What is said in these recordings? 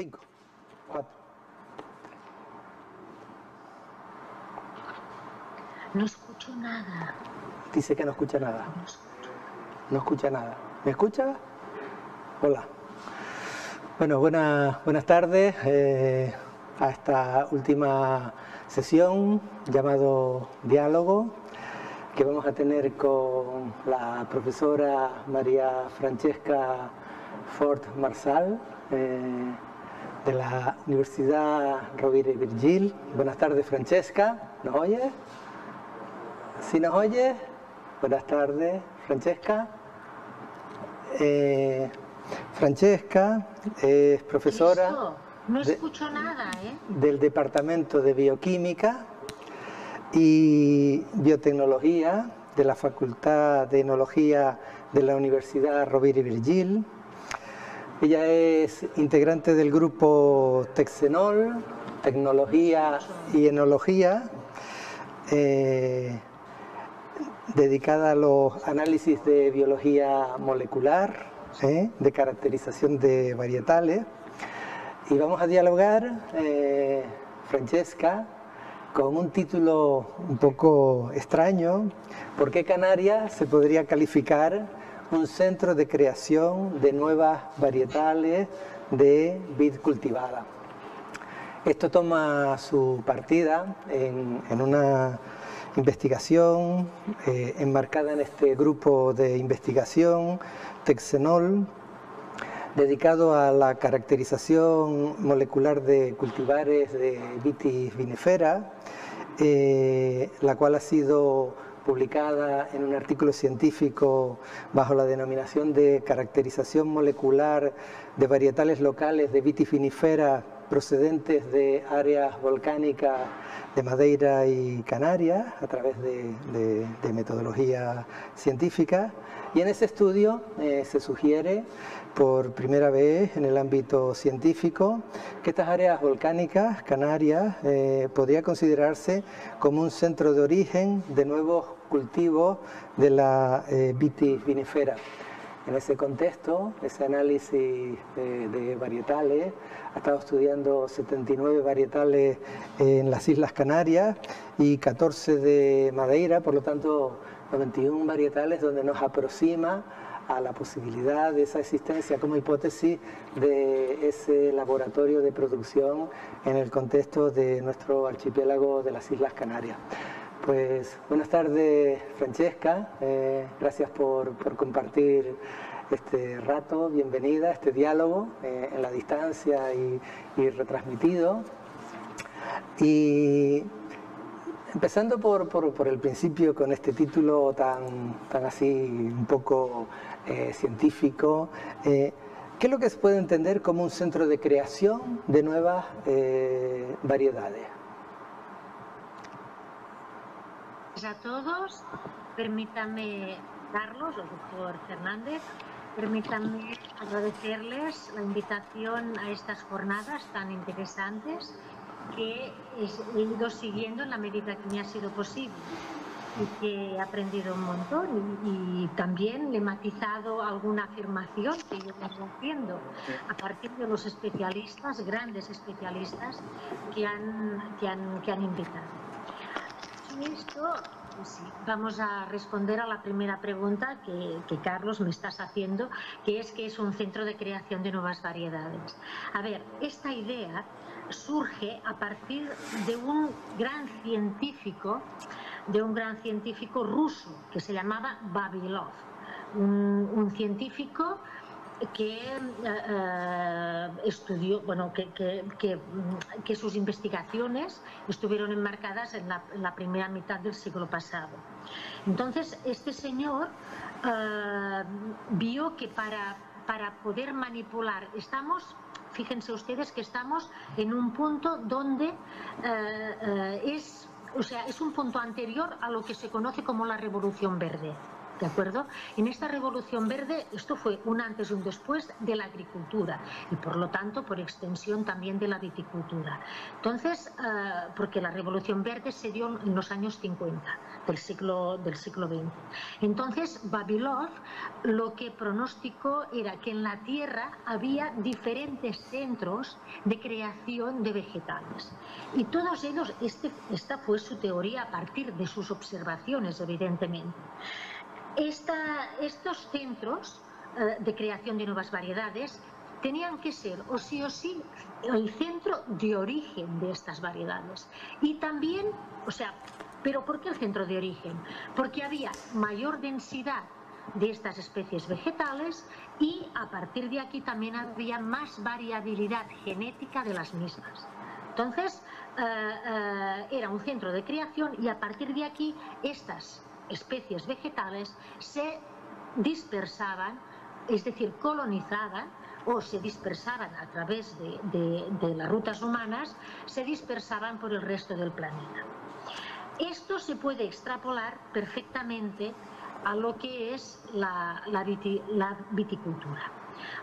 5, 4. No escucho nada. Dice que no escucha nada. No escucho. No escucha nada. ¿Me escucha? Hola. Bueno, buenas tardes a esta última sesión llamado Diálogo, que vamos a tener con la profesora María Francesca Fort Marsal de la Universidad Rovira y Virgili. Buenas tardes, Francesca. ¿Nos oyes? ¿Sí nos oyes? Buenas tardes, Francesca. Francesca es profesora. ¿Listo? No escucho nada, del Departamento de Bioquímica y Biotecnología de la Facultad de Enología de la Universidad Rovira y Virgili. Ella es integrante del grupo Texenol, Tecnología y Enología, dedicada a los análisis de biología molecular, de caracterización de varietales. Y vamos a dialogar, Francesca, con un título un poco extraño: ¿por qué Canarias se podría calificar un centro de creación de nuevas varietales de vid cultivada? Esto toma su partida en una investigación enmarcada en este grupo de investigación Texenol, dedicado a la caracterización molecular de cultivares de Vitis vinifera, la cual ha sido publicada en un artículo científico bajo la denominación de caracterización molecular de varietales locales de Vitis vinifera procedentes de áreas volcánicas de Madeira y Canarias a través de metodología científica. Y en ese estudio se sugiere por primera vez en el ámbito científico que estas áreas volcánicas canarias podría considerarse como un centro de origen de nuevos cultivos de la Vitis vinifera. En ese contexto, ese análisis de varietales ha estado estudiando 79 varietales en las Islas Canarias y 14 de Madeira, por lo tanto 91 varietales, donde nos aproxima a la posibilidad de esa existencia como hipótesis de ese laboratorio de producción en el contexto de nuestro archipiélago de las Islas Canarias. Pues buenas tardes, Francesca, gracias por compartir este rato, bienvenida a este diálogo en la distancia y retransmitido. Y empezando por el principio, con este título tan así un poco científico, ¿qué es lo que se puede entender como un centro de creación de nuevas variedades? A todos, permítanme, Carlos, o doctor Fernández, permítanme agradecerles la invitación a estas jornadas tan interesantes que he ido siguiendo en la medida que me ha sido posible y que he aprendido un montón y también le he matizado alguna afirmación que yo vengo haciendo a partir de los especialistas, grandes especialistas que han invitado. Esto, sí, vamos a responder a la primera pregunta que Carlos me estás haciendo, que es un centro de creación de nuevas variedades. A ver, esta idea surge a partir de un gran científico ruso que se llamaba Vavilov, un científico que estudió, bueno, que sus investigaciones estuvieron enmarcadas en la primera mitad del siglo pasado. Entonces, este señor vio que para poder manipular, fíjense ustedes que estamos en un punto donde es un punto anterior a lo que se conoce como la Revolución Verde. ¿de acuerdo? En esta revolución verde, esto fue un antes y un después de la agricultura y por lo tanto, por extensión también de la viticultura. Entonces, porque la revolución verde se dio en los años 50 del siglo XX. Entonces, Vavilov lo que pronosticó era que en la tierra había diferentes centros de creación de vegetales y todos ellos, esta fue su teoría a partir de sus observaciones, evidentemente. Estos centros de creación de nuevas variedades tenían que ser o sí el centro de origen de estas variedades y también, o sea, ¿pero por qué el centro de origen? Porque había mayor densidad de estas especies vegetales y a partir de aquí también había más variabilidad genética de las mismas. Entonces, era un centro de creación y a partir de aquí estas especies vegetales se dispersaban, es decir, colonizaban o se dispersaban a través de las rutas humanas, se dispersaban por el resto del planeta. Esto se puede extrapolar perfectamente a lo que es la viticultura.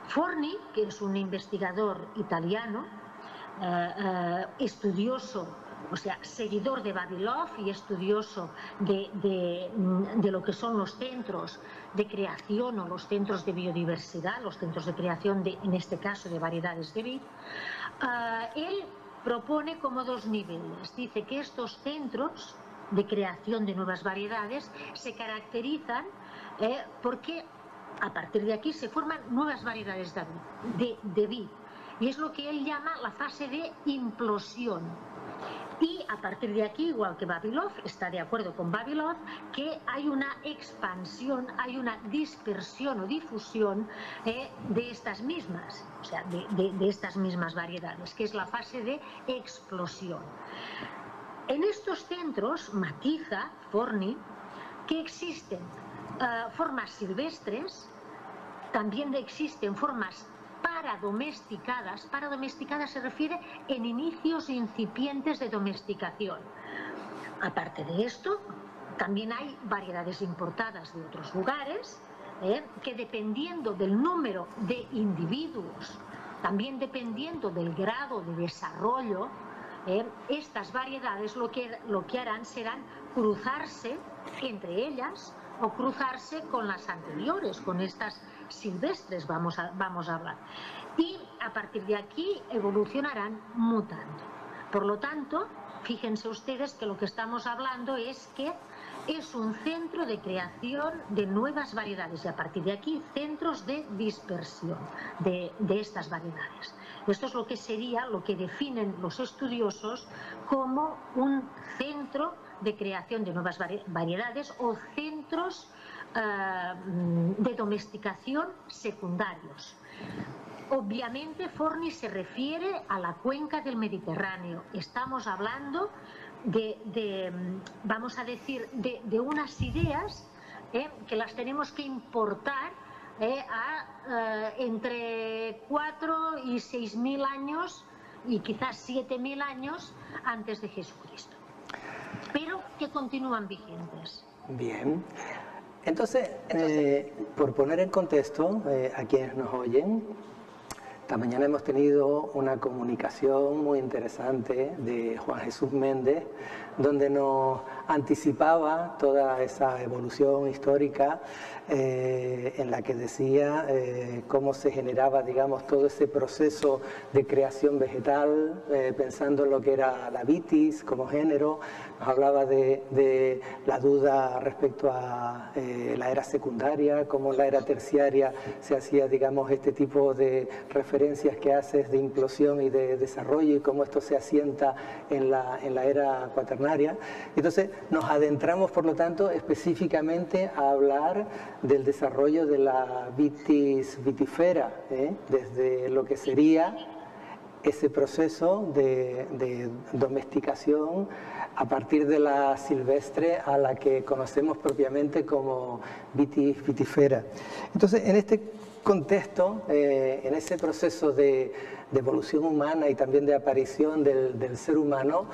Forni, que es un investigador italiano, estudioso, o sea, seguidor de Vavilov y estudioso de lo que son los centros de creación o los centros de biodiversidad, los centros de creación, en este caso, de variedades de vid, él propone como dos niveles. Dice que estos centros de creación de nuevas variedades se caracterizan porque a partir de aquí se forman nuevas variedades de vid. Y es lo que él llama la fase de implosión. Y a partir de aquí, igual que Vavilov, está de acuerdo con Vavilov, que hay una expansión, hay una dispersión o difusión de estas mismas, o sea, de estas mismas variedades, que es la fase de explosión. En estos centros, matiza Forni, que existen formas silvestres, también existen formas paradomesticadas. Paradomesticadas se refiere en inicios incipientes de domesticación. Aparte de esto, también hay variedades importadas de otros lugares que dependiendo del número de individuos, también dependiendo del grado de desarrollo, estas variedades lo que harán serán cruzarse entre ellas o cruzarse con las anteriores, con estas silvestres vamos a hablar. Y a partir de aquí evolucionarán mutando. Por lo tanto, fíjense ustedes que lo que estamos hablando es que es un centro de creación de nuevas variedades y a partir de aquí centros de dispersión de estas variedades. Esto es lo que sería, lo que definen los estudiosos como un centro de creación de nuevas variedades o centros de domesticación secundarios. Obviamente Forni se refiere a la cuenca del Mediterráneo. Estamos hablando vamos a decir, de unas ideas que las tenemos que importar entre 4 y 6.000 años y quizás 7.000 años antes de Jesucristo, pero que continúan vigentes. Bien. Entonces, por poner en contexto a quienes nos oyen, esta mañana hemos tenido una comunicación muy interesante de Juan Jesús Méndez, donde nos anticipaba toda esa evolución histórica en la que decía cómo se generaba, digamos, todo ese proceso de creación vegetal, pensando en lo que era la vitis como género. Nos hablaba de la duda respecto a la era secundaria, cómo en la era terciaria se hacía, digamos, este tipo de referencias que haces de implosión y de desarrollo y cómo esto se asienta en la era cuaternaria. Entonces nos adentramos, por lo tanto, específicamente a hablar del desarrollo de la vitis vitifera, desde lo que sería ese proceso de domesticación a partir de la silvestre a la que conocemos propiamente como vitis vitifera. Entonces, en este contexto, en ese proceso de evolución humana y también de aparición del ser humano,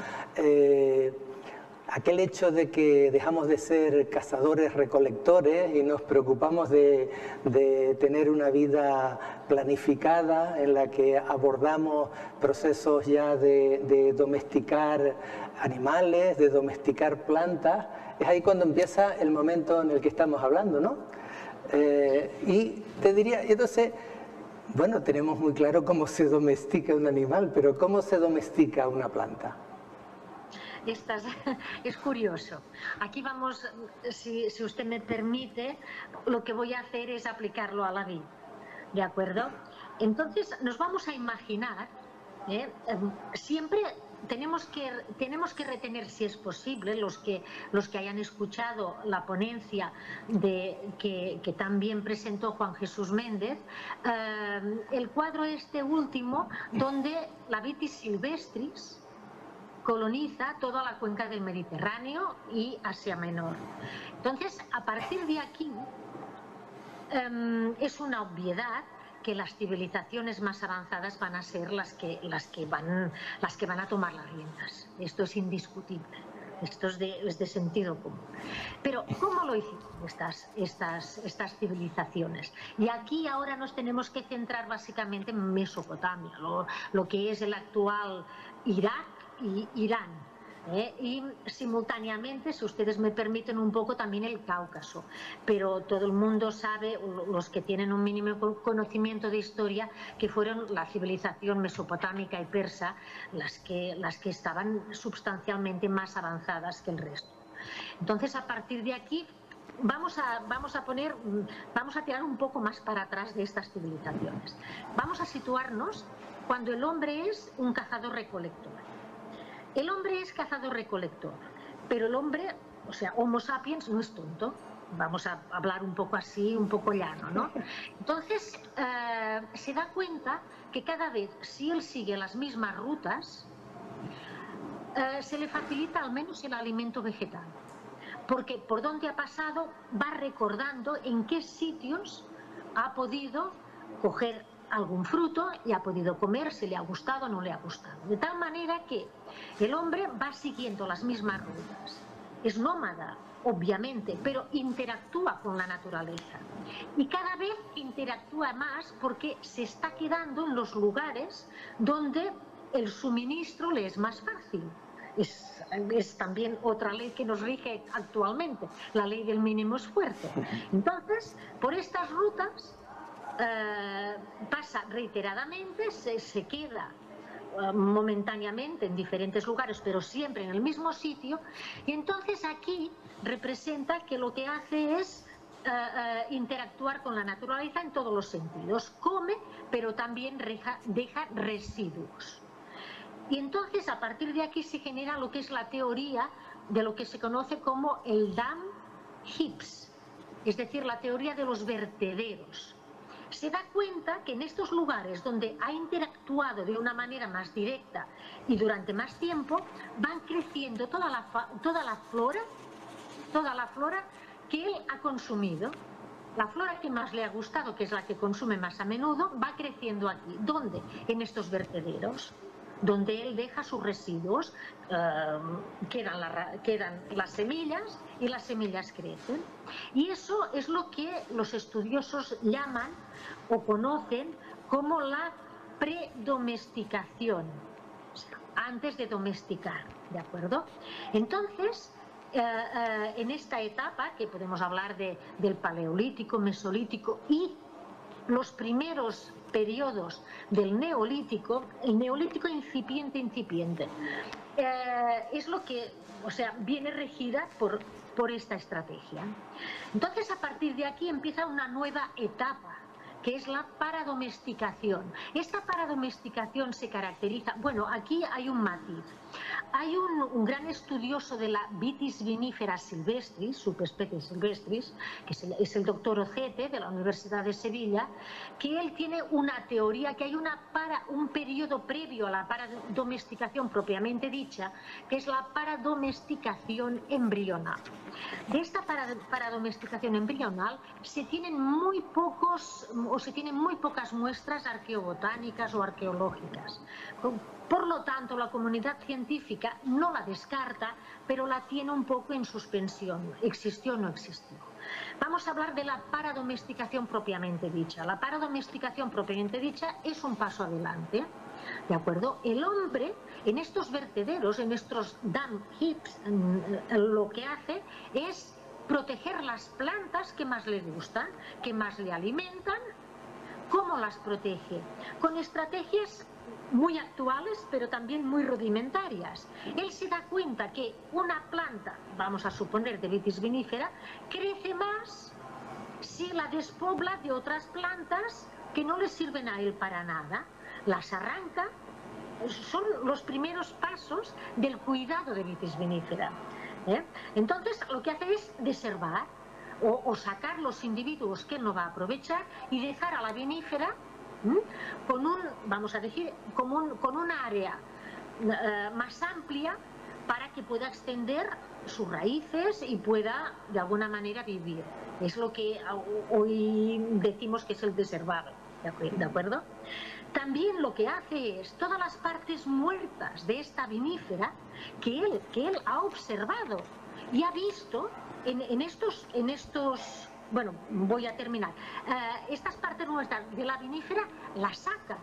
aquel hecho de que dejamos de ser cazadores-recolectores y nos preocupamos de tener una vida planificada en la que abordamos procesos ya de domesticar animales, de domesticar plantas, es ahí cuando empieza el momento en el que estamos hablando, ¿no? Y te diría, entonces, bueno, tenemos muy claro cómo se domestica un animal, pero ¿cómo se domestica una planta? Es curioso. Aquí vamos, si usted me permite, lo que voy a hacer es aplicarlo a la vida, ¿de acuerdo? Entonces nos vamos a imaginar, siempre tenemos que retener, si es posible, los que hayan escuchado la ponencia que también presentó Juan Jesús Méndez, el cuadro este último donde la Vitis silvestris coloniza toda la cuenca del Mediterráneo y Asia Menor. Entonces, a partir de aquí, es una obviedad que las civilizaciones más avanzadas van a ser las que van a tomar las riendas. Esto es indiscutible. Esto es de sentido común. Pero, ¿cómo lo hicieron estas civilizaciones? Y aquí ahora nos tenemos que centrar básicamente en Mesopotamia, lo que es el actual Irak y Irán, y simultáneamente, si ustedes me permiten, un poco también el Cáucaso, pero todo el mundo sabe, los que tienen un mínimo conocimiento de historia, que fueron la civilización mesopotámica y persa las que estaban sustancialmente más avanzadas que el resto. Entonces, a partir de aquí vamos a tirar un poco más para atrás de estas civilizaciones. Vamos a situarnos cuando el hombre es un cazador-recolector. El hombre es cazador-recolector, pero el hombre, o sea, Homo sapiens, no es tonto. Vamos a hablar un poco así, un poco llano, ¿no? Entonces, se da cuenta que cada vez, si él sigue las mismas rutas, se le facilita al menos el alimento vegetal. Porque por donde ha pasado, va recordando en qué sitios ha podido coger algún fruto y ha podido comer, si le ha gustado o no le ha gustado. De tal manera que el hombre va siguiendo las mismas rutas. Es nómada, obviamente, pero interactúa con la naturaleza. Y cada vez interactúa más porque se está quedando en los lugares donde el suministro le es más fácil. Es también otra ley que nos rige actualmente, la ley del mínimo esfuerzo. Entonces, por estas rutas pasa reiteradamente, se queda momentáneamente en diferentes lugares, pero siempre en el mismo sitio, y entonces aquí representa que lo que hace es interactuar con la naturaleza en todos los sentidos. Come, pero también deja residuos. Y entonces a partir de aquí se genera lo que es la teoría de lo que se conoce como el Dam Hips, es decir, la teoría de los vertederos. Se da cuenta que en estos lugares donde ha interactuado de una manera más directa y durante más tiempo, van creciendo toda la flora que él ha consumido. La flora que más le ha gustado, que es la que consume más a menudo, va creciendo aquí. ¿Dónde? En estos vertederos, donde él deja sus residuos, quedan las semillas y las semillas crecen. Y eso es lo que los estudiosos llaman o conocen como la predomesticación, o sea, antes de domesticar, ¿de acuerdo? Entonces, en esta etapa, que podemos hablar del Paleolítico, Mesolítico y los primeros periodos del Neolítico, el Neolítico incipiente, es lo que, o sea, viene regida por esta estrategia. Entonces, a partir de aquí empieza una nueva etapa, que es la paradomesticación. Esta paradomesticación se caracteriza, bueno, aquí hay un matiz. Hay un gran estudioso de la Vitis vinifera silvestris, subespecie silvestris, que es el doctor Ocete de la Universidad de Sevilla, que él tiene una teoría que hay un periodo previo a la paradomesticación propiamente dicha, que es la paradomesticación embrional. De esta paradomesticación embrional se tienen muy pocas muestras arqueobotánicas o arqueológicas. Por lo tanto, la comunidad científica no la descarta, pero la tiene un poco en suspensión. ¿Existió o no existió? Vamos a hablar de la paradomesticación propiamente dicha. La paradomesticación propiamente dicha es un paso adelante. ¿De acuerdo? El hombre en estos vertederos, en estos dung heaps, lo que hace es proteger las plantas que más le gustan, que más le alimentan. ¿Cómo las protege? Con estrategias muy actuales, pero también muy rudimentarias. Él se da cuenta que una planta, vamos a suponer de Vitis vinifera, crece más si la despobla de otras plantas que no le sirven a él para nada. Las arranca. Son los primeros pasos del cuidado de Vitis vinifera. Entonces, lo que hace es deservar o sacar los individuos que él no va a aprovechar y dejar a la vinífera con un, vamos a decir, con una área más amplia para que pueda extender sus raíces y pueda de alguna manera vivir. Es lo que hoy decimos que es el deservado, ¿de acuerdo? También lo que hace es todas las partes muertas de esta vinífera que él ha observado y ha visto en estos bueno, voy a terminar. Estas partes muertas de la vinífera las saca,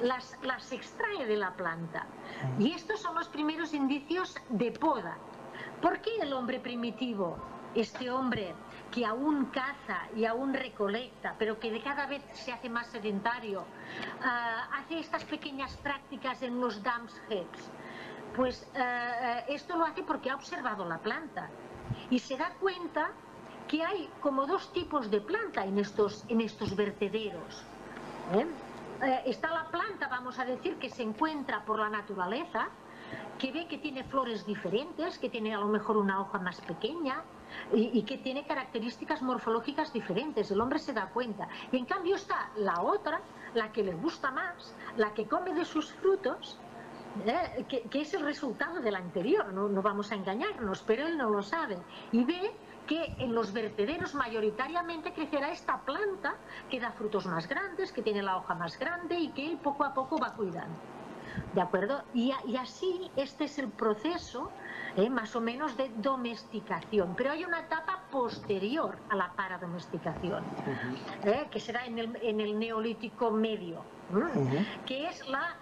las extrae de la planta. Y estos son los primeros indicios de poda. ¿Por qué el hombre primitivo, este hombre que aún caza y aún recolecta, pero que de cada vez se hace más sedentario, hace estas pequeñas prácticas en los dung heaps? Pues esto lo hace porque ha observado la planta y se da cuenta que hay como dos tipos de planta en estos vertederos. Está la planta, vamos a decir, que se encuentra por la naturaleza, que ve que tiene flores diferentes, que tiene a lo mejor una hoja más pequeña y que tiene características morfológicas diferentes. El hombre se da cuenta. Y en cambio está la otra, la que le gusta más, la que come de sus frutos, que es el resultado del anterior. No vamos a engañarnos, pero él no lo sabe. Y ve que en los vertederos mayoritariamente crecerá esta planta que da frutos más grandes, que tiene la hoja más grande y que él poco a poco va cuidando. ¿De acuerdo? Y así este es el proceso más o menos de domesticación. Pero hay una etapa posterior a la paradomesticación, que será en el Neolítico Medio, que es la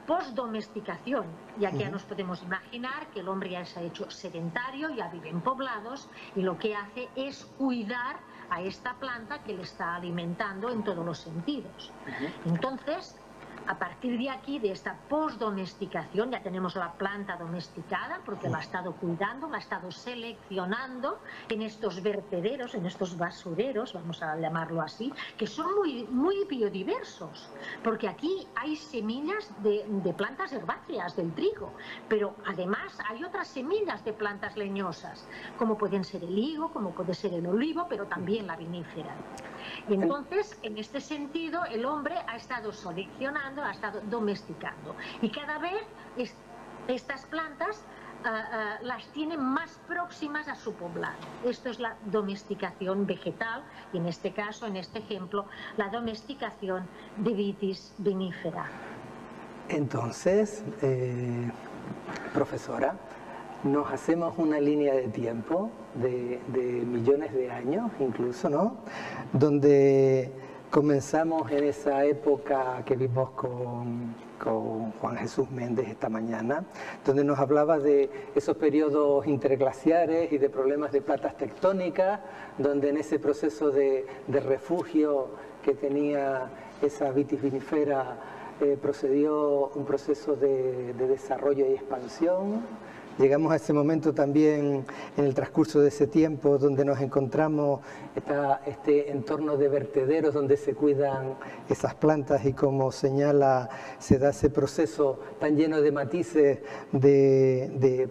postdomesticación. Y aquí ya nos podemos imaginar que el hombre ya se ha hecho sedentario, ya vive en poblados y lo que hace es cuidar a esta planta que le está alimentando en todos los sentidos. Entonces, a partir de aquí, de esta postdomesticación, ya tenemos la planta domesticada porque la ha estado cuidando, la ha estado seleccionando en estos vertederos, en estos basureros, vamos a llamarlo así, que son muy biodiversos, porque aquí hay semillas de plantas herbáceas, del trigo, pero además hay otras semillas de plantas leñosas, como pueden ser el higo, como puede ser el olivo, pero también la vinífera. Y entonces, en este sentido, el hombre ha estado seleccionando, ha estado domesticando. Y cada vez estas plantas las tiene más próximas a su poblado. Esto es la domesticación vegetal y en este caso, en este ejemplo, la domesticación de Vitis vinifera. Entonces, profesora, nos hacemos una línea de tiempo de millones de años incluso, ¿no? Donde comenzamos en esa época que vimos con Juan Jesús Méndez esta mañana, donde nos hablaba de esos periodos interglaciares y de problemas de placas tectónicas, donde en ese proceso de refugio que tenía esa Vitis vinifera procedió un proceso de desarrollo y expansión. Llegamos a ese momento también en el transcurso de ese tiempo donde nos encontramos este entorno de vertederos donde se cuidan esas plantas y como señala se da ese proceso tan lleno de matices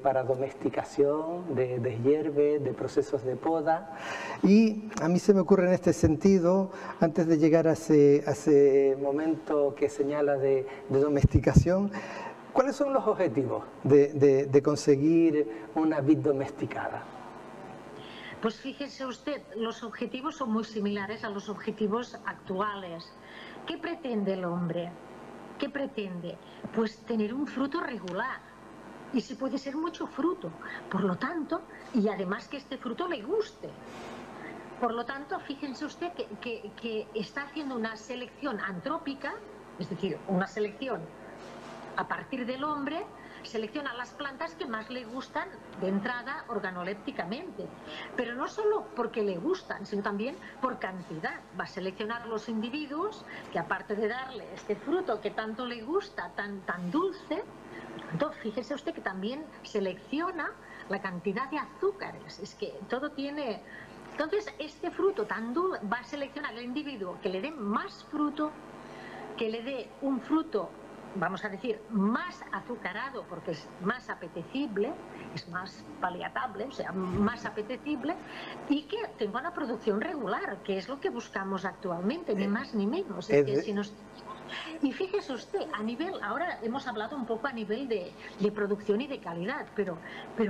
para domesticación, de deshierve, de procesos de poda. Y a mí se me ocurre en este sentido, antes de llegar a ese momento que señala de domesticación, ¿Cuáles son los objetivos de conseguir una vid domesticada? Pues fíjese usted, los objetivos son muy similares a los objetivos actuales. ¿Qué pretende el hombre? ¿Qué pretende? Pues tener un fruto regular. Y si puede ser mucho fruto. Por lo tanto, y además que este fruto le guste. Por lo tanto, fíjense usted que está haciendo una selección antrópica, es decir, una selección a partir del hombre, selecciona las plantas que más le gustan de entrada organolépticamente. Pero no solo porque le gustan, sino también por cantidad. Va a seleccionar los individuos que, aparte de darle este fruto que tanto le gusta, tan dulce, entonces fíjese usted que también selecciona la cantidad de azúcares. Es que todo tiene... Entonces este fruto tan dulce va a seleccionar el individuo que le dé más fruto, que le dé un fruto, vamos a decir, más azucarado, porque es más apetecible, es más paliatable, o sea, más apetecible, y que tenga una producción regular, que es lo que buscamos actualmente, ni más ni menos. Es que si nos... Y fíjese usted, a nivel, ahora hemos hablado un poco a nivel de producción y de calidad, pero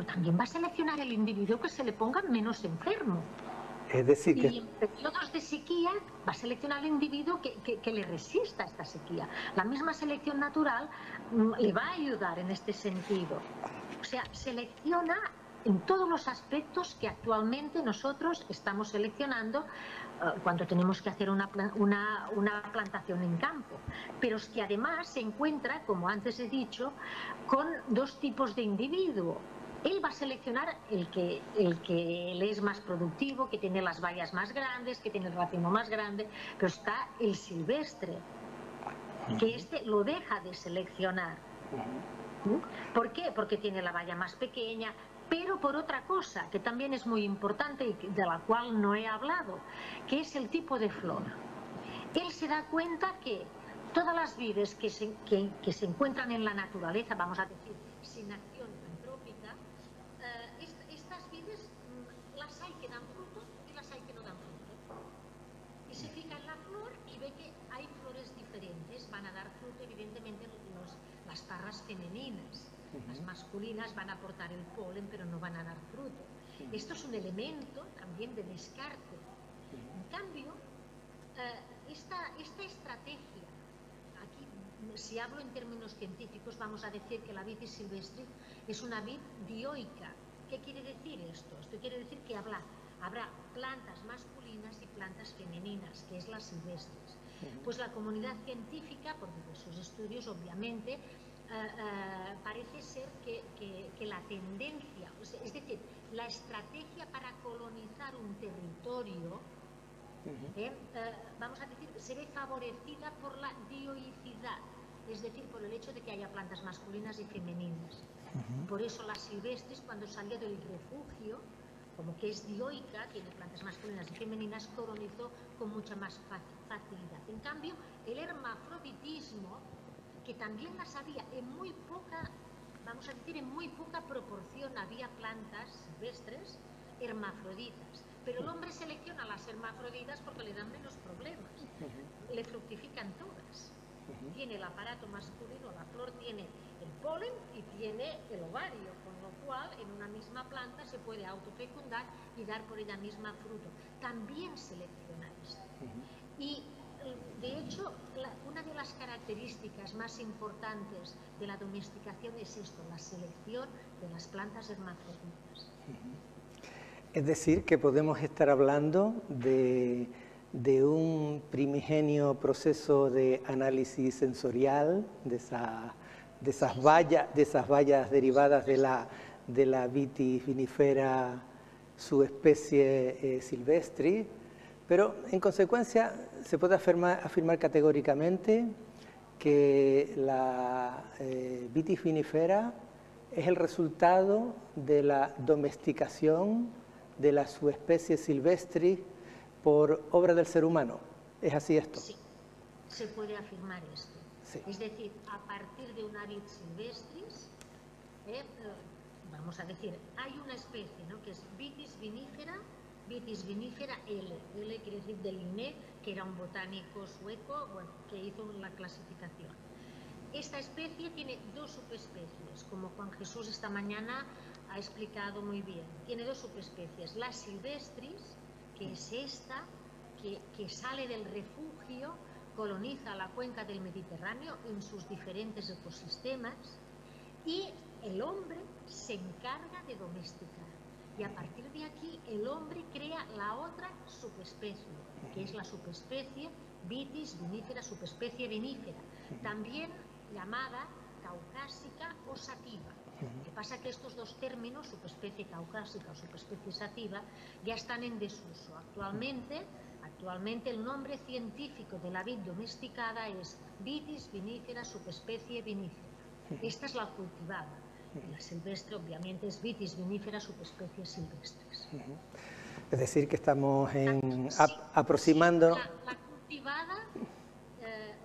también va a seleccionar el individuo que se le ponga menos enfermo. Es decir, que... Y en periodos de sequía va a seleccionar el individuo que le resista a esta sequía. La misma selección natural le va a ayudar en este sentido. O sea, selecciona en todos los aspectos que actualmente nosotros estamos seleccionando cuando tenemos que hacer una plantación en campo. Pero es que además se encuentra, como antes he dicho, con dos tipos de individuo. Él va a seleccionar el que le es más productivo, que tiene las bayas más grandes, que tiene el racimo más grande, pero está el silvestre, que este lo deja de seleccionar. ¿Por qué? Porque tiene la baya más pequeña, pero por otra cosa, que también es muy importante y de la cual no he hablado, que es el tipo de flor. Él se da cuenta que todas las vides que se encuentran en la naturaleza, vamos a decir, sin acción antrópica, estas vides las hay que dan fruto y las hay que no dan fruto. Y se fija en la flor y ve que hay flores diferentes. Van a dar fruto, evidentemente, las parras femeninas. Las masculinas van a aportar el polen, pero no van a dar fruto. Esto es un elemento también de descarte. En cambio, esta estrategia, aquí, si hablo en términos científicos, vamos a decir que la Vitis silvestris es una vid dioica. ¿Qué quiere decir esto? Esto quiere decir que habrá plantas masculinas y plantas femeninas, que es la silvestris. Pues la comunidad científica, por diversos estudios, obviamente, parece ser que la tendencia, o sea, es decir, la estrategia para colonizar un territorio, vamos a decir, se ve favorecida por la dioicidad, es decir, por el hecho de que haya plantas masculinas y femeninas. Por eso la silvestris, cuando salió del refugio, como que es dioica, tiene plantas masculinas y femeninas, colonizó con mucha más facilidad. En cambio, el hermafroditismo, que también las había en muy poca, vamos a decir, en muy poca proporción había plantas silvestres hermafroditas, pero el hombre selecciona las hermafroditas porque le dan menos problemas, le fructifican todas. Tiene el aparato masculino, la flor tiene el polen y tiene el ovario, con lo cual en una misma planta se puede autofecundar y dar por ella misma fruto. También selecciona esto. Y de hecho, una de las características más importantes de la domesticación es esto, la selección de las plantas hermafroditas. Es decir, que podemos estar hablando de un primigenio proceso de análisis sensorial, de esas bayas derivadas de la Vitis vinifera subespecie silvestris, pero en consecuencia se puede afirmar categóricamente que la Vitis vinifera es el resultado de la domesticación de la subespecie silvestris por obra del ser humano. ¿Es así esto? Sí, se puede afirmar esto. Sí. Es decir, a partir de una vid silvestris, vamos a decir, hay una especie, ¿no?, que es Vitis vinifera L. L quiere decir de Linné, que era un botánico sueco, bueno, que hizo la clasificación. Esta especie tiene dos subespecies, como Juan Jesús esta mañana ha explicado muy bien. Tiene dos subespecies, la silvestris, que es esta, que sale del refugio, coloniza la cuenca del Mediterráneo en sus diferentes ecosistemas, y el hombre se encarga de domesticar. Y a partir de aquí el hombre crea la otra subespecie, que es la subespecie Vitis vinifera, subespecie vinífera, también llamada caucásica o sativa. Lo que pasa es que estos dos términos, subespecie caucásica o subespecie sativa, ya están en desuso. Actualmente el nombre científico de la vid domesticada es Vitis vinifera, subespecie vinífera. Esta es la cultivada. La silvestre, obviamente, es Vitis vinifera, subespecies silvestres. Es decir, que estamos aproximándonos. La cultivada,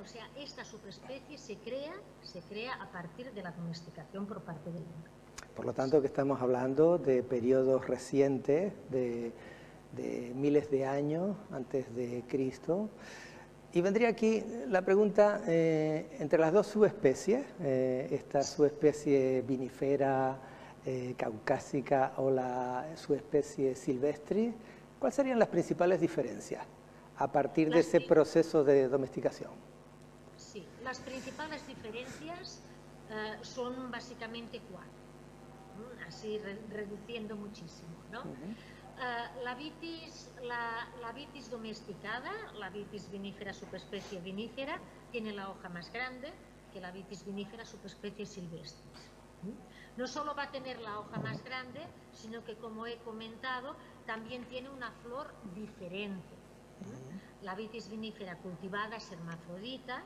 o sea, esta subespecie se crea a partir de la domesticación por parte del hombre. Por lo tanto, que estamos hablando de periodos recientes, de miles de años antes de Cristo. Y vendría aquí la pregunta, entre las dos subespecies, esta subespecie vinifera caucásica o la subespecie silvestris, ¿cuáles serían las principales diferencias a partir de ese proceso de domesticación? Sí, las principales diferencias son básicamente cuatro, así reduciendo muchísimo, ¿no? La vitis domesticada, la Vitis vinifera subespecie vinífera, tiene la hoja más grande que la Vitis vinifera subespecie silvestris. No solo va a tener la hoja más grande, sino que, como he comentado, también tiene una flor diferente. La Vitis vinifera cultivada es hermafrodita,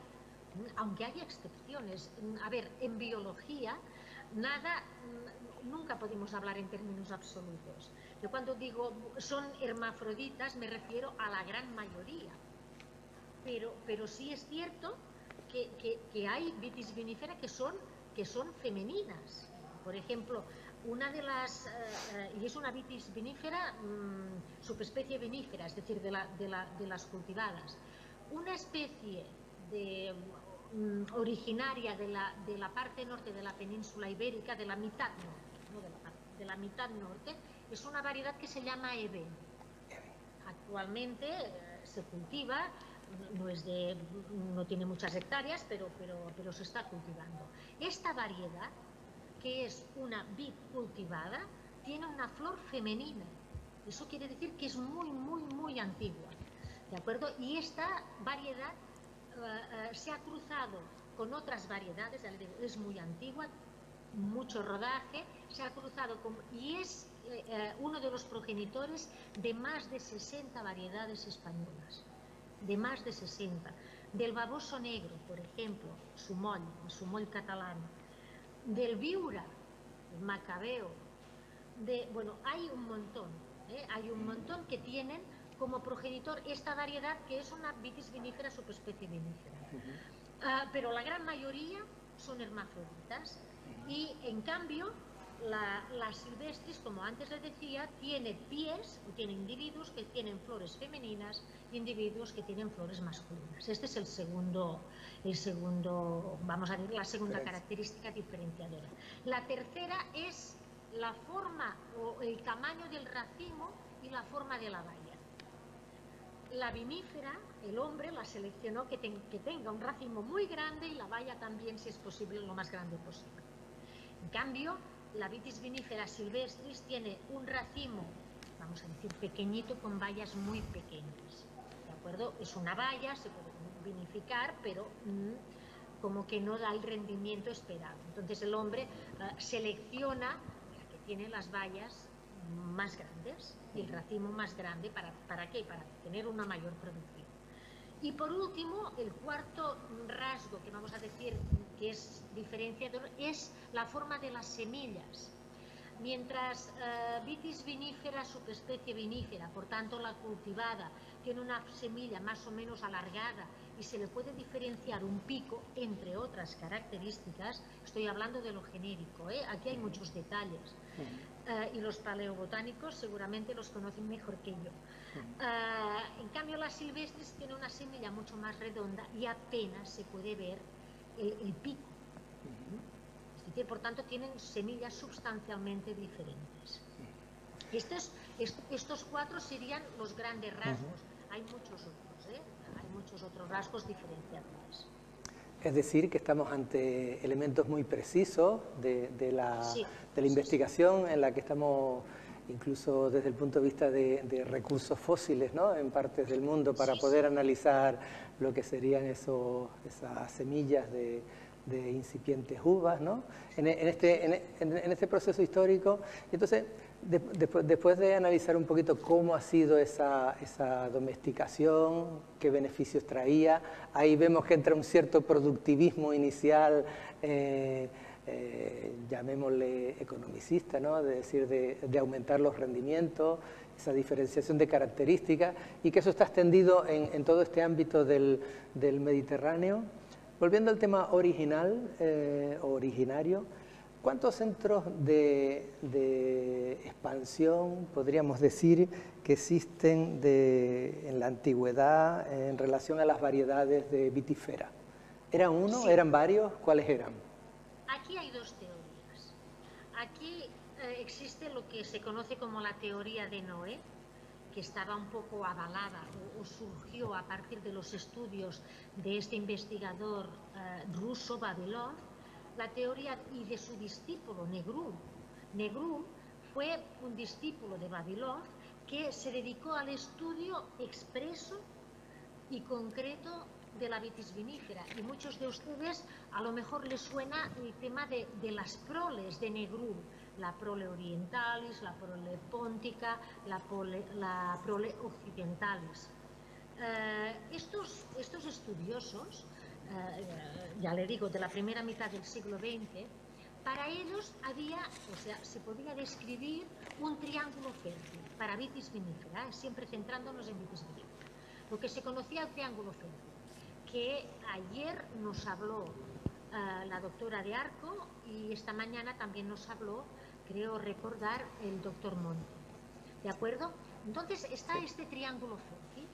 aunque haya excepciones. A ver, en biología nunca podemos hablar en términos absolutos. Yo cuando digo son hermafroditas me refiero a la gran mayoría, pero sí es cierto que hay Vitis vinifera que son femeninas. Por ejemplo, una de las, y es una Vitis vinifera, subespecie vinífera, es decir, de las cultivadas. Una especie originaria de la parte norte de la península ibérica, de la mitad norte, no de la mitad norte, es una variedad que se llama Eben. Actualmente se cultiva, no tiene muchas hectáreas, pero se está cultivando. Esta variedad, que es una vid cultivada, tiene una flor femenina. Eso quiere decir que es muy, muy, muy antigua, ¿de acuerdo? Y esta variedad se ha cruzado con otras variedades, es muy antigua, mucho rodaje, se ha cruzado y es uno de los progenitores de más de 60 variedades españolas, de más de 60. Del baboso negro, por ejemplo, el sumoll catalán, del viura, el macabeo, bueno, hay un montón que tienen como progenitor esta variedad, que es una Vitis vinifera subespecie vinífera. Pero la gran mayoría son hermafroditas, y en cambio la silvestris, como antes les decía, tiene pies, o tiene individuos que tienen flores femeninas y individuos que tienen flores masculinas. Este es el segundo, vamos a decir, la segunda característica diferenciadora. La tercera es la forma o el tamaño del racimo y la forma de la baya. La vinífera, el hombre la seleccionó que tenga un racimo muy grande y la baya también, si es posible, lo más grande posible. En cambio, la Vitis vinifera silvestris tiene un racimo, vamos a decir, pequeñito, con bayas muy pequeñas, ¿de acuerdo? Es una baya, se puede vinificar, pero como que no da el rendimiento esperado. Entonces el hombre selecciona la que tiene las bayas más grandes y el racimo más grande. ¿Para qué? Para tener una mayor producción. Y por último, el cuarto rasgo que vamos a decir que es diferenciador es la forma de las semillas. Mientras Vitis vinifera, subespecie vinífera, por tanto la cultivada, tiene una semilla más o menos alargada y se le puede diferenciar un pico, entre otras características, estoy hablando de lo genérico, aquí hay muchos detalles, y los paleobotánicos seguramente los conocen mejor que yo. En cambio, la silvestris tiene una semilla mucho más redonda y apenas se puede ver el pico. decir, por tanto, tienen semillas sustancialmente diferentes. Estos 4 serían los grandes rasgos. Hay muchos otros, hay muchos otros rasgos diferenciadores. Es decir, que estamos ante elementos muy precisos de la investigación en la que estamos, incluso desde el punto de vista de recursos fósiles, ¿no?, en partes del mundo, para poder analizar lo que serían esas semillas de incipientes uvas, ¿no?, en este proceso histórico. Entonces, después de analizar un poquito cómo ha sido esa domesticación, qué beneficios traía, ahí vemos que entra un cierto productivismo inicial, llamémosle economicista, ¿no?, de decir, de aumentar los rendimientos, esa diferenciación de características, y que eso está extendido en todo este ámbito del Mediterráneo. Volviendo al tema original o originario, ¿cuántos centros de expansión podríamos decir que existen en la antigüedad en relación a las variedades de vitífera? ¿Era uno? Sí. ¿Eran varios? ¿Cuáles eran? Aquí hay 2 teorías. Aquí existe lo que se conoce como la teoría de Noé, que estaba un poco avalada o surgió a partir de los estudios de este investigador ruso, Vavilov, la teoría, y de su discípulo Negru. Negru fue un discípulo de Vavilov que se dedicó al estudio expreso y concreto de la vitis vinífera, y muchos de ustedes a lo mejor les suena el tema de las proles de Negru, la prole orientalis, la prole póntica, la prole occidentalis. Estos estudiosos, ya le digo, de la primera mitad del siglo XX, para ellos había, o sea, se podía describir un triángulo fértil para vitis vinífera, siempre centrándonos en vitis vinífera, lo que se conocía el triángulo fértil, que ayer nos habló la doctora de Arco, y esta mañana también nos habló, creo recordar, el doctor Monte. ¿De acuerdo? Entonces está este triángulo fértil.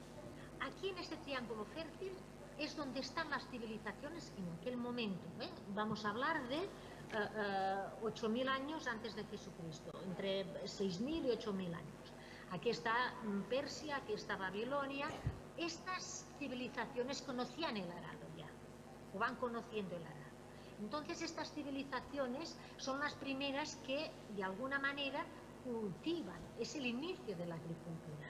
Aquí en este triángulo fértil es donde están las civilizaciones en aquel momento. Vamos a hablar de 8.000 años antes de Jesucristo, entre 6.000 y 8.000 años. Aquí está Persia, aquí está Babilonia. Estas civilizaciones conocían el arado ya, o van conociendo el arado. Entonces estas civilizaciones son las primeras que de alguna manera cultivan, es el inicio de la agricultura.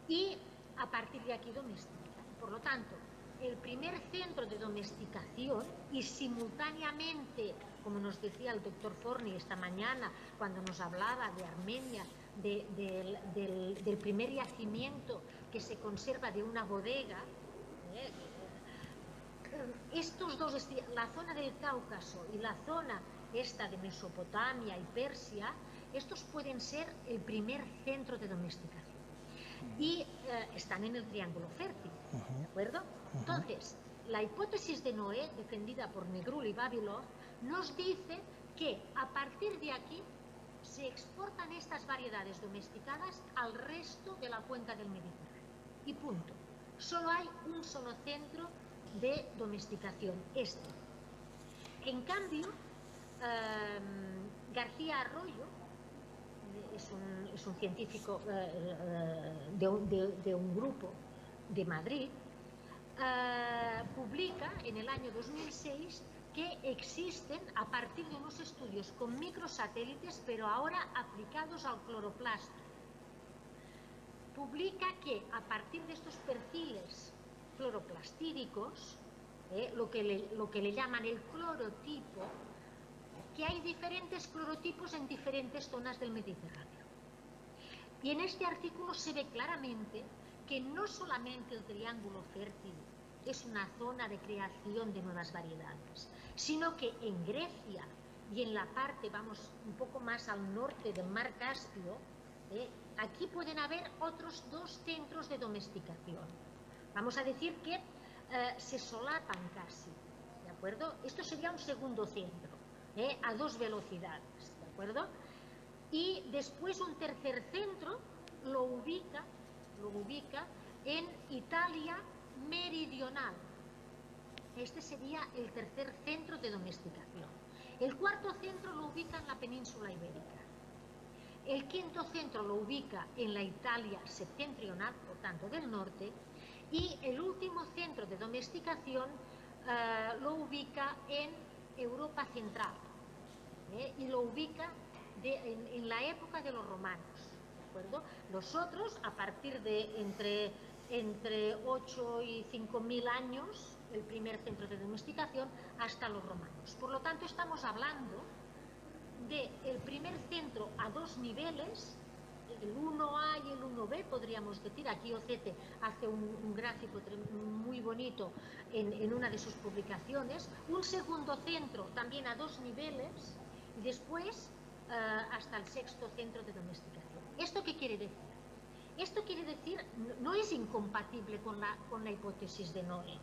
Y a partir de aquí domestican. Por lo tanto, el primer centro de domesticación, y simultáneamente, como nos decía el doctor Forni esta mañana cuando nos hablaba de Armenia, del primer yacimiento que se conserva de una bodega, estos dos, la zona del Cáucaso y la zona esta de Mesopotamia y Persia, estos pueden ser el primer centro de domesticación. Y están en el triángulo fértil, ¿de acuerdo? Entonces, la hipótesis de Noé, defendida por Negrul y Vavilov, nos dice que a partir de aquí se exportan estas variedades domesticadas al resto de la cuenca del Mediterráneo. Y punto. Solo hay un solo centro de domesticación, este. En cambio, García Arroyo es un científico de un grupo de Madrid, publica en el año 2006 que existen, a partir de unos estudios con microsatélites, pero ahora aplicados al cloroplasto, publica que a partir de estos perfiles cloroplastídicos, lo que le llaman el clorotipo, que hay diferentes clorotipos en diferentes zonas del Mediterráneo. Y en este artículo se ve claramente que no solamente el triángulo fértil es una zona de creación de nuevas variedades, sino que en Grecia y en la parte, vamos, un poco más al norte del mar Caspio, aquí pueden haber otros 2 centros de domesticación. Vamos a decir que se solapan casi, ¿de acuerdo? Esto sería un segundo centro, a 2 velocidades, ¿de acuerdo? Y después un tercer centro lo ubica en Italia meridional. Este sería el tercer centro de domesticación. El cuarto centro lo ubica en la península ibérica. El quinto centro lo ubica en la Italia septentrional, por tanto del norte, y el último centro de domesticación lo ubica en Europa central, y lo ubica en la época de los romanos, ¿de acuerdo? Los otros, a partir de entre 8 y 5.000 años, el primer centro de domesticación, hasta los romanos. Por lo tanto, estamos hablando del primer centro a dos niveles, el 1A y el 1B, podríamos decir. Aquí Ocete hace un gráfico muy bonito en una de sus publicaciones. Un segundo centro también a dos niveles, y después hasta el sexto centro de domesticación. ¿Esto qué quiere decir? Esto quiere decir, no es incompatible con la hipótesis de Noé,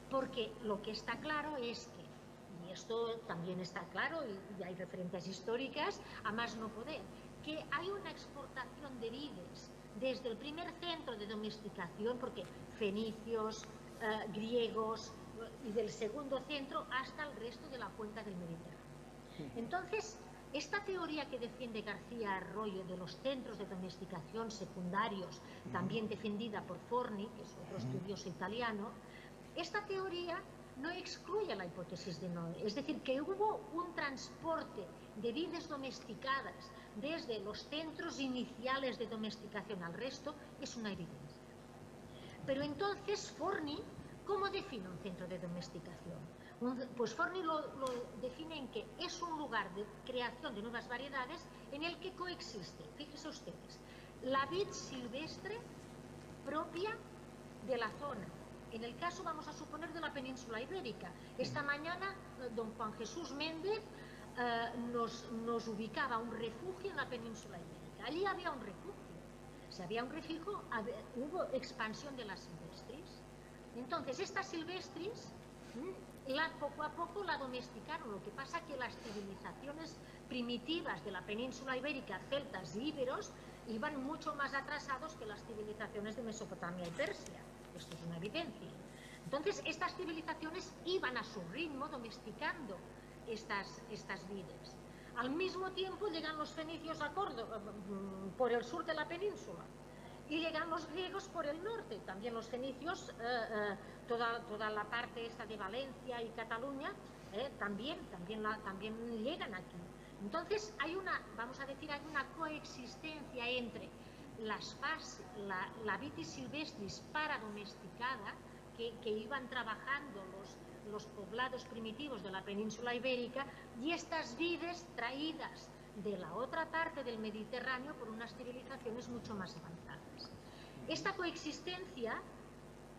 porque lo que está claro es que, y esto también está claro, y hay referencias históricas a más no poder, que hay una exportación de vides desde el primer centro de domesticación, porque fenicios, griegos, y del segundo centro hasta el resto de la cuenca del Mediterráneo. Entonces, esta teoría que defiende García Arroyo de los centros de domesticación secundarios, también defendida por Forni, que es otro estudioso italiano, esta teoría no excluye la hipótesis de Noé. Es decir, que hubo un transporte de vides domesticadas desde los centros iniciales de domesticación al resto, es una evidencia. Pero entonces, Forni, ¿cómo define un centro de domesticación? Pues Forni lo define en que es un lugar de creación de nuevas variedades en el que coexiste, fíjense ustedes, la vid silvestre propia de la zona. En el caso, vamos a suponer, de la península ibérica. Esta mañana, don Juan Jesús Méndez nos ubicaba un refugio en la península ibérica. Allí había un refugio. Si había un refugio, hubo expansión de las silvestris. Entonces, estas silvestris, poco a poco la domesticaron. Lo que pasa es que las civilizaciones primitivas de la península ibérica, celtas y íberos, iban mucho más atrasados que las civilizaciones de Mesopotamia y Persia. Esto es una evidencia. Entonces, estas civilizaciones iban a su ritmo domesticando estas vides. Al mismo tiempo llegan los fenicios a Córdoba, por el sur de la península, y llegan los griegos por el norte. También los fenicios, toda la parte esta de Valencia y Cataluña, también llegan aquí. Entonces, vamos a decir, hay una coexistencia entre la vitis silvestris para domesticada, que iban trabajando los poblados primitivos de la península ibérica, y estas vides traídas de la otra parte del Mediterráneo por unas civilizaciones mucho más avanzadas. Esta coexistencia,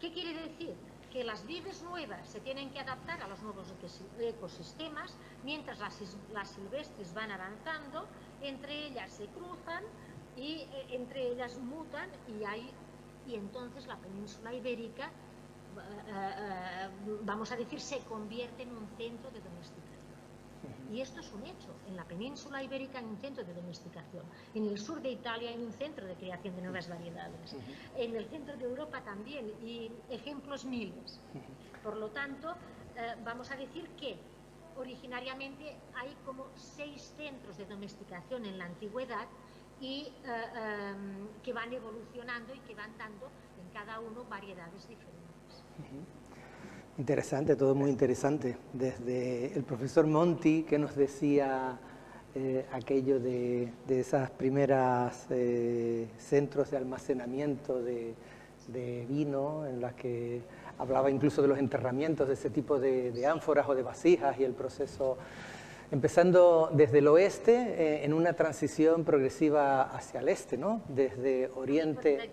¿qué quiere decir? Que las vides nuevas se tienen que adaptar a los nuevos ecosistemas, mientras las silvestres van avanzando, entre ellas se cruzan y entre ellas mutan, y entonces la península ibérica, vamos a decir, se convierte en un centro de domesticación. Y esto es un hecho. En la península ibérica hay un centro de domesticación. En el sur de Italia hay un centro de creación de nuevas variedades. En el centro de Europa también, y ejemplos miles. Por lo tanto, vamos a decir que originariamente hay como 6 centros de domesticación en la antigüedad, y que van evolucionando y que van dando en cada uno variedades diferentes. Interesante, todo muy interesante. Desde el profesor Monti, que nos decía aquello de esas primeras centros de almacenamiento de vino, en las que hablaba incluso de los enterramientos de ese tipo de ánforas o de vasijas, y el proceso empezando desde el oeste en una transición progresiva hacia el este, ¿no? Desde oriente,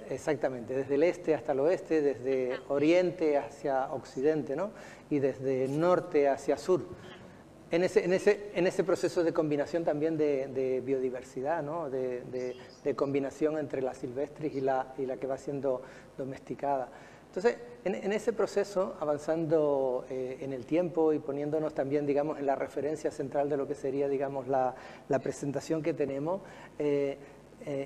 exactamente, desde el este hasta el oeste, desde oriente hacia occidente, ¿no? Y desde norte hacia sur. En ese proceso de combinación también de biodiversidad, ¿no? De combinación entre la silvestris y la que va siendo domesticada. Entonces, en ese proceso, avanzando en el tiempo y poniéndonos también, digamos, en la referencia central de lo que sería, digamos, la presentación que tenemos,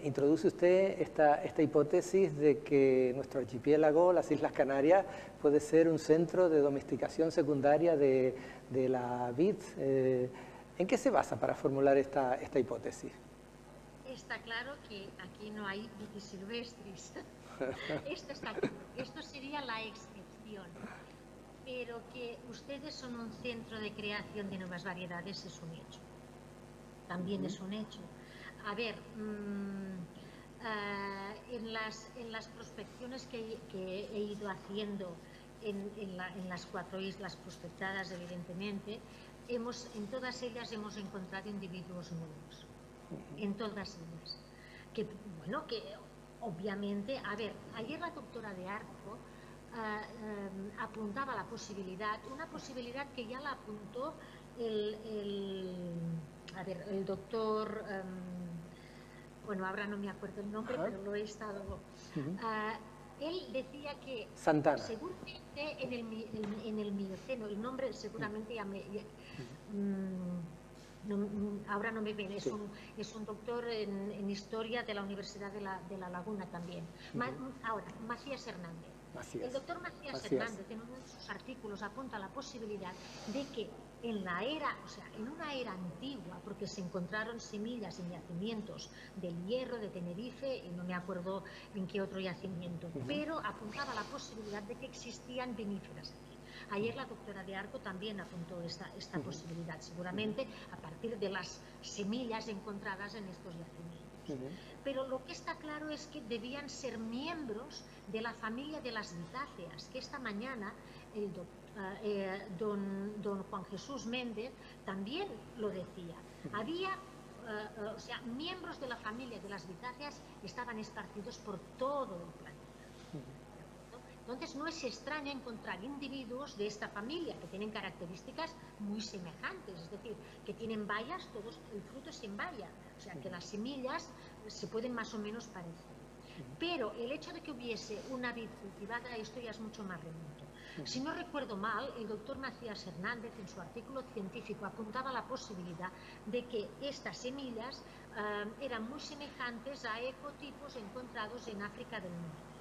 introduce usted esta hipótesis de que nuestro archipiélago, las Islas Canarias, puede ser un centro de domesticación secundaria de la vid. ¿En qué se basa para formular esta hipótesis? Está claro que aquí no hay vitis silvestris. Esto está claro. Esto sería la excepción. Pero que ustedes son un centro de creación de nuevas variedades es un hecho. También es un hecho. A ver, en las prospecciones que he ido haciendo en las 4 islas prospectadas, evidentemente, en todas ellas hemos encontrado individuos nuevos. En todas ellas. Que, bueno, que obviamente, a ver, ayer la doctora de Arco apuntaba la posibilidad, una posibilidad que ya la apuntó el doctor, bueno, ahora no me acuerdo el nombre, pero lo he estado... él decía que Santana. Seguramente en el Mioceno, el nombre seguramente ya me... ahora no me viene, es un doctor en historia de la Universidad de la Laguna también. Ahora, Macías Hernández. El doctor Macías Hernández en uno de sus artículos apunta la posibilidad de que en la era, o sea, en una era antigua, porque se encontraron semillas en yacimientos del Hierro, de Tenerife, y no me acuerdo en qué otro yacimiento, pero apuntaba la posibilidad de que existían viníferas aquí. Ayer la doctora de Arco también apuntó esta posibilidad, seguramente a partir de las semillas encontradas en estos yacimientos. Pero lo que está claro es que debían ser miembros de la familia de las vitáceas, que esta mañana don Juan Jesús Méndez también lo decía. Había, o sea, miembros de la familia de las vitáceas estaban esparcidos por todo el planeta. Entonces no es extraño encontrar individuos de esta familia que tienen características muy semejantes, es decir, que tienen bayas, todos, el fruto es en baya, o sea que las semillas se pueden más o menos parecer. Pero el hecho de que hubiese una vid cultivada, esto ya es mucho más remoto. Si no recuerdo mal, el doctor Macías Hernández en su artículo científico apuntaba la posibilidad de que estas semillas eran muy semejantes a ecotipos encontrados en África del Norte.